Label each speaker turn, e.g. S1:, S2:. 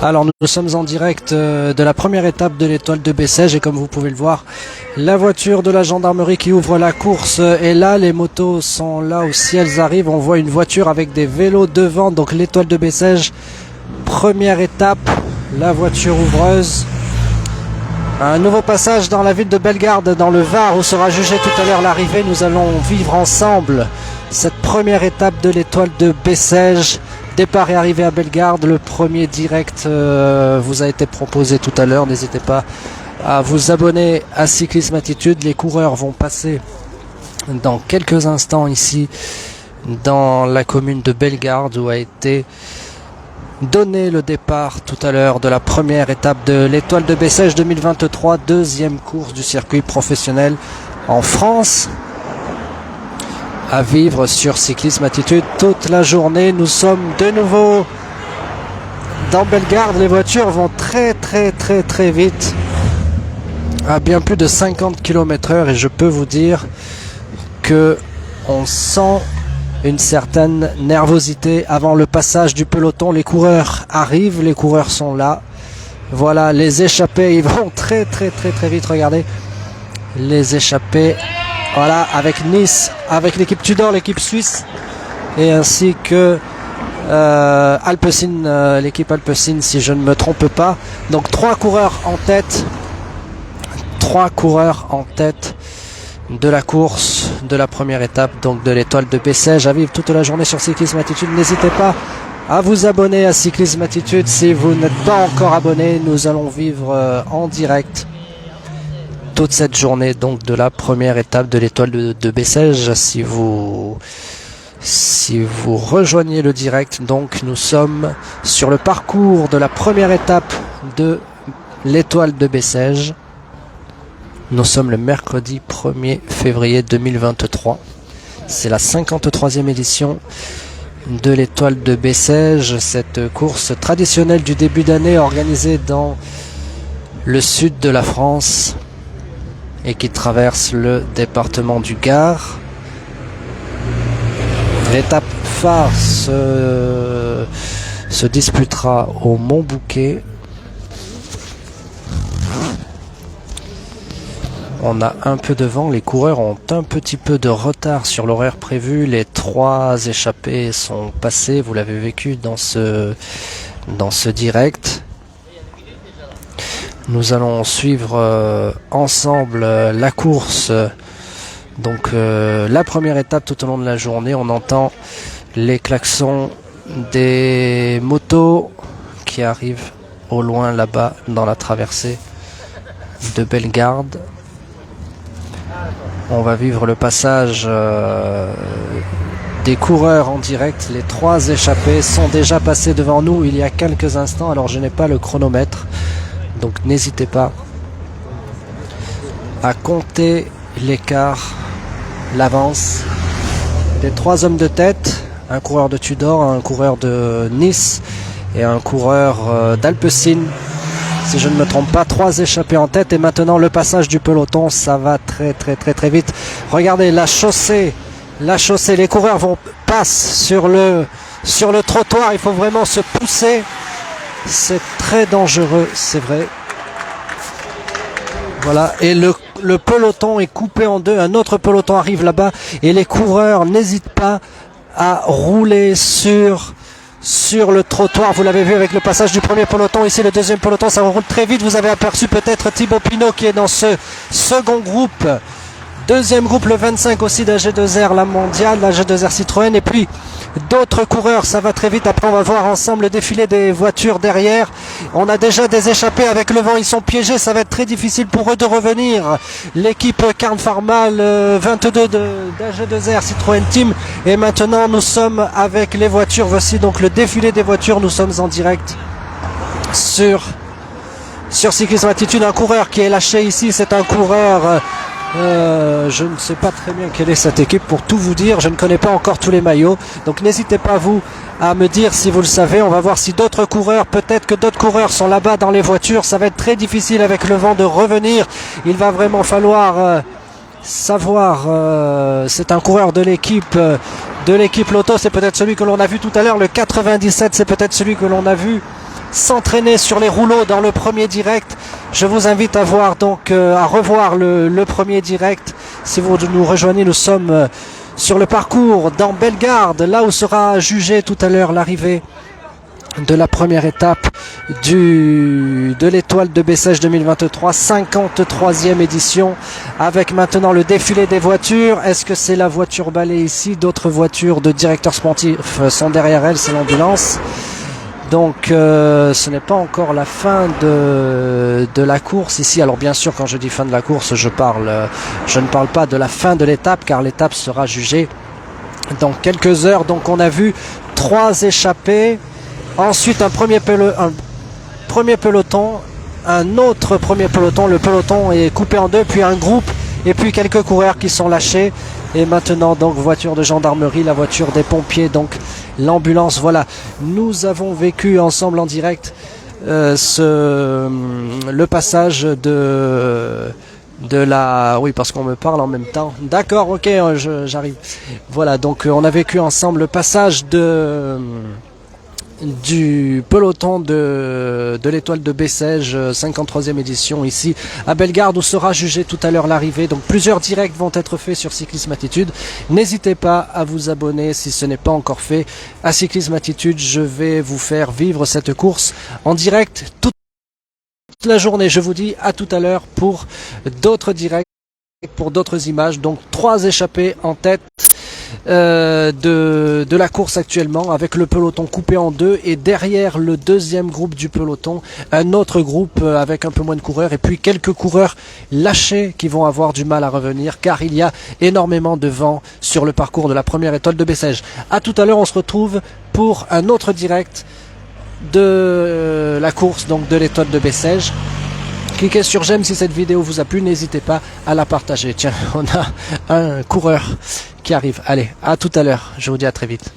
S1: Alors nous sommes en direct de la première étape de l'étoile de Bessèges et comme vous pouvez le voir, la voiture de la gendarmerie qui ouvre la course est là, les motos sont là aussi, elles arrivent, on voit une voiture avec des vélos devant, donc l'étoile de Bessèges, première étape, la voiture ouvreuse. Un nouveau passage dans la ville de Bellegarde, dans le Var, où sera jugée tout à l'heure l'arrivée. Nous allons vivre ensemble cette première étape de l'étoile de Bessèges. Départ et arrivée à Bellegarde, le premier direct vous a été proposé tout à l'heure. N'hésitez pas à vous abonner à Cyclisme Attitude. Les coureurs vont passer dans quelques instants ici dans la commune de Bellegarde où a été donné le départ tout à l'heure de la première étape de l'étoile de Bessèges 2023, deuxième course du circuit professionnel en France. À vivre sur Cyclisme Attitude toute la journée. Nous sommes de nouveau dans Bellegarde. Les voitures vont très vite, à bien plus de 50 km/h, et je peux vous dire que on sent une certaine nervosité avant le passage du peloton. Les coureurs arrivent, les coureurs sont là. Voilà, les échappés, ils vont très vite. Regardez, les échappés. Voilà, avec Nice, avec l'équipe Tudor, l'équipe suisse, et ainsi que Alpecin, l'équipe Alpecin, si je ne me trompe pas. Donc trois coureurs en tête de la course de la première étape, donc de l'étoile de Bessèges, à vivre toute la journée sur Cyclisme Attitude. N'hésitez pas à vous abonner à Cyclisme Attitude si vous n'êtes pas encore abonné. Nous allons vivre en direct toute cette journée donc de la première étape de l'étoile de Bessèges. Si vous rejoignez le direct, donc nous sommes sur le parcours de la première étape de l'étoile de Bessèges. Nous sommes le mercredi 1er février 2023. C'est la 53e édition de l'étoile de Bessèges, cette course traditionnelle du début d'année organisée dans le sud de la France et qui traverse le département du Gard. L'étape phare se disputera au Mont-Bouquet. On a un peu de vent, les coureurs ont un petit peu de retard sur l'horaire prévu. Les trois échappés sont passés, vous l'avez vécu dans ce direct. Nous allons suivre ensemble la course, donc la première étape tout au long de la journée. On entend les klaxons des motos qui arrivent au loin là-bas dans la traversée de Bellegarde. On va vivre le passage des coureurs en direct. Les trois échappés sont déjà passés devant nous il y a quelques instants. Alors je n'ai pas le chronomètre, donc n'hésitez pas à compter l'écart, l'avance des trois hommes de tête, un coureur de Tudor, un coureur de Nice et un coureur d'Alpecin. Si je ne me trompe pas, trois échappés en tête. Et maintenant le passage du peloton, ça va très vite. Regardez la chaussée, les coureurs passent sur le trottoir. Il faut vraiment se pousser. C'est très dangereux, c'est vrai. Voilà, et le peloton est coupé en deux. Un autre peloton arrive là-bas et les coureurs n'hésitent pas à rouler sur le trottoir. Vous l'avez vu avec le passage du premier peloton. Ici le deuxième peloton, ça roule très vite. Vous avez aperçu peut-être Thibaut Pinot qui est dans ce second groupe. Deuxième groupe, le 25 aussi d'AG2R, la mondiale, l'AG2R Citroën. Et puis d'autres coureurs, ça va très vite. Après on va voir ensemble le défilé des voitures derrière. On a déjà des échappés avec le vent, ils sont piégés. Ça va être très difficile pour eux de revenir. L'équipe Carl Farmal 22 d'AG2R Citroën Team. Et maintenant nous sommes avec les voitures. Voici donc le défilé des voitures. Nous sommes en direct sur Cyclisme Attitude. Un coureur qui est lâché ici, c'est un coureur... je ne sais pas très bien quelle est cette équipe pour tout vous dire, je ne connais pas encore tous les maillots, donc n'hésitez pas vous à me dire si vous le savez. On va voir si d'autres coureurs, peut-être que d'autres coureurs sont là-bas dans les voitures. Ça va être très difficile avec le vent de revenir, il va vraiment falloir savoir, c'est un coureur de l'équipe Lotto, c'est peut-être celui que l'on a vu tout à l'heure, le 97, c'est peut-être celui que l'on a vu s'entraîner sur les rouleaux dans le premier direct. Je vous invite à voir donc à revoir le premier direct. Si vous nous rejoignez, nous sommes sur le parcours dans Bellegarde, là où sera jugé tout à l'heure l'arrivée de la première étape de l'étoile de Bessèges 2023, 53e édition, avec maintenant le défilé des voitures. Est-ce que c'est la voiture balai ici? D'autres voitures de directeurs sportifs sont derrière elle, c'est l'ambulance. Donc ce n'est pas encore la fin de la course ici. Alors bien sûr, quand je dis fin de la course, je ne parle pas de la fin de l'étape, car l'étape sera jugée dans quelques heures. Donc on a vu 3 échappés. Ensuite, un premier peloton, un autre premier peloton. Le peloton est coupé en deux, puis un groupe, et puis quelques coureurs qui sont lâchés. Et maintenant, donc, voiture de gendarmerie, la voiture des pompiers, donc l'ambulance. Voilà, nous avons vécu ensemble en direct le passage de la... Oui, parce qu'on me parle en même temps. D'accord, ok, j'arrive. Voilà, donc on a vécu ensemble le passage du peloton de l'étoile de Bessèges, 53e édition ici à Bellegarde, où sera jugé tout à l'heure l'arrivée. Donc plusieurs directs vont être faits sur Cyclisme Attitude. N'hésitez pas à vous abonner si ce n'est pas encore fait à Cyclisme Attitude. Je vais vous faire vivre cette course en direct toute la journée. Je vous dis à tout à l'heure pour d'autres directs, pour d'autres images. Donc 3 échappés en tête de la course actuellement, avec le peloton coupé en deux, et derrière le deuxième groupe du peloton un autre groupe avec un peu moins de coureurs, et puis quelques coureurs lâchés qui vont avoir du mal à revenir, car il y a énormément de vent sur le parcours de la première étoile de Bessèges. À tout à l'heure, on se retrouve pour un autre direct de la course, donc de l'étoile de Bessèges. Cliquez sur j'aime si cette vidéo vous a plu, n'hésitez pas à la partager. Tiens, on a un coureur qui arrive. Allez, à tout à l'heure, je vous dis à très vite.